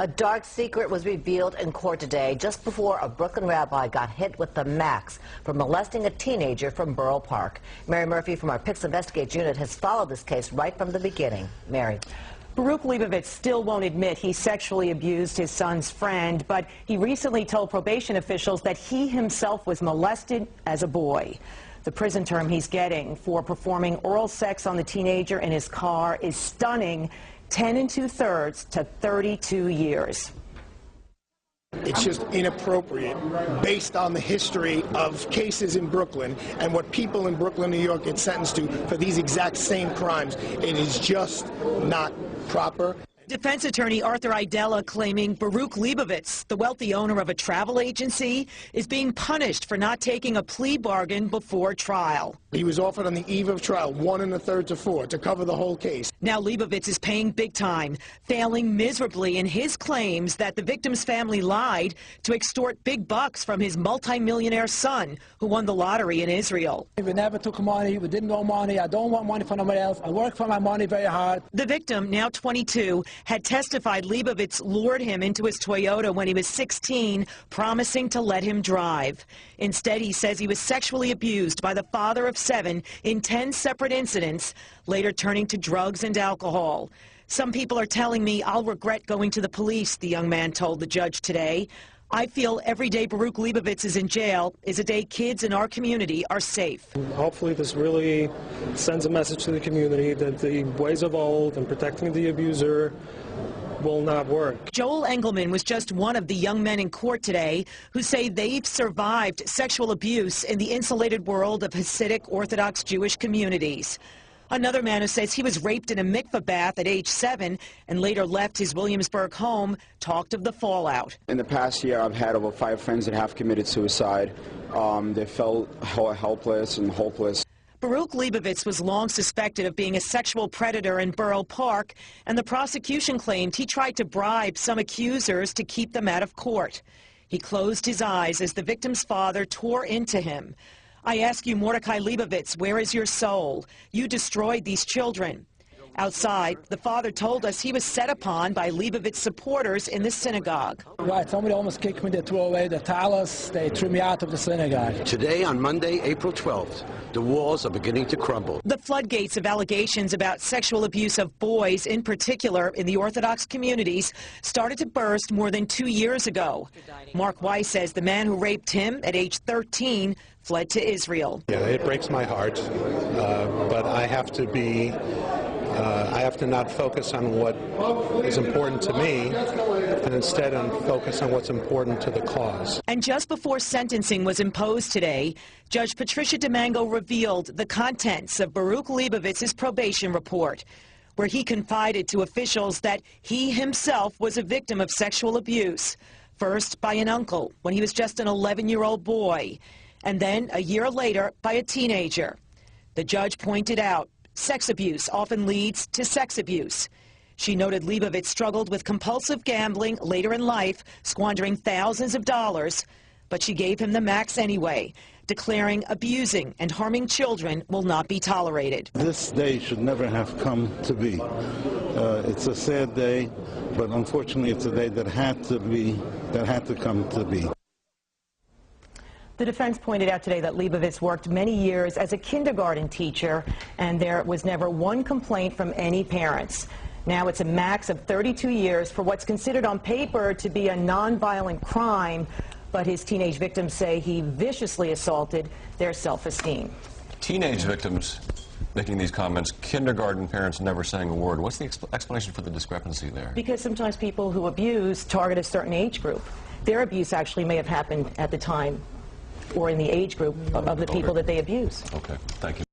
A dark secret was revealed in court today just before a Brooklyn rabbi got hit with the max for molesting a teenager from Borough Park. Mary Murphy from our PICS Investigate unit has followed this case right from the beginning. Mary. Baruch Leibovitz still won't admit he sexually abused his son's friend, but he recently told probation officials that he himself was molested as a boy. The prison term he's getting for performing oral sex on the teenager in his car is stunning, 10 2/3 to 32 years. It's just inappropriate based on the history of cases in Brooklyn and what people in Brooklyn, New York get sentenced to for these exact same crimes. It is just not proper. Defense attorney Arthur Idella claiming Baruch Leibovitz, the wealthy owner of a travel agency, is being punished for not taking a plea bargain before trial. He was offered on the eve of trial 1 1/3 to 4 to cover the whole case. Now Leibovitz is paying big time, failing miserably in his claims that the victim's family lied to extort big bucks from his multimillionaire son who won the lottery in Israel. We never took money. We didn't want money. I don't want money from nobody else. I work for my money very hard. The victim, now 22, had testified Leibovitz lured him into his Toyota when he was 16, promising to let him drive. Instead, he says he was sexually abused by the father of 7 in 10 separate incidents, later turning to drugs and alcohol. Some people are telling me I'll regret going to the police, the young man told the judge today. I feel every day Baruch Leibovitz is in jail is a day kids in our community are safe. Hopefully this really sends a message to the community that the ways of old and protecting the abuser will not work. Joel Engelman was just one of the young men in court today who say they've survived sexual abuse in the insulated world of Hasidic Orthodox Jewish communities. Another man who says he was raped in a mikveh bath at age 7 and later left his Williamsburg home talked of the fallout. In the past year, I've had over 5 friends that have committed suicide. They felt helpless and hopeless. Baruch Leibovitz was long suspected of being a sexual predator in Borough Park, and the prosecution claimed he tried to bribe some accusers to keep them out of court. He closed his eyes as the victim's father tore into him. I ask you, Mordecai Leibovitz, where is your soul? You destroyed these children. Outside, the father told us he was set upon by Leibovitz supporters in the synagogue. Right, somebody almost kicked me. They threw away the talus. They threw me out of the synagogue. Today, on Monday, April 12th, the walls are beginning to crumble. The floodgates of allegations about sexual abuse of boys, in particular in the Orthodox communities, started to burst more than 2 years ago. Mark Weiss says the man who raped him at age 13 fled to Israel. Yeah, it breaks my heart, but I have to not focus on what is important to me, and instead focus on what's important to the cause. And just before sentencing was imposed today, Judge Patricia DeMango revealed the contents of Baruch Leibovitz's probation report, where he confided to officials that he himself was a victim of sexual abuse, first by an uncle when he was just an 11-year-old boy, and then a year later by a teenager. The judge pointed out sex abuse often leads to sex abuse. She noted Leibovitz struggled with compulsive gambling later in life, squandering thousands of dollars, but she gave him the max anyway, declaring abusing and harming children will not be tolerated. This day should never have come to be. It's a sad day, but unfortunately it's a day that had to come to be. The defense pointed out today that Leibovitz worked many years as a kindergarten teacher, and there was never one complaint from any parents. Now it's a max of 32 years for what's considered on paper to be a nonviolent crime, but his teenage victims say he viciously assaulted their self-esteem. Teenage victims making these comments, kindergarten parents never saying a word. What's the explanation for the discrepancy there? Because sometimes people who abuse target a certain age group. Their abuse actually may have happened at the time or in the age group of the people that they abuse. Okay, thank you.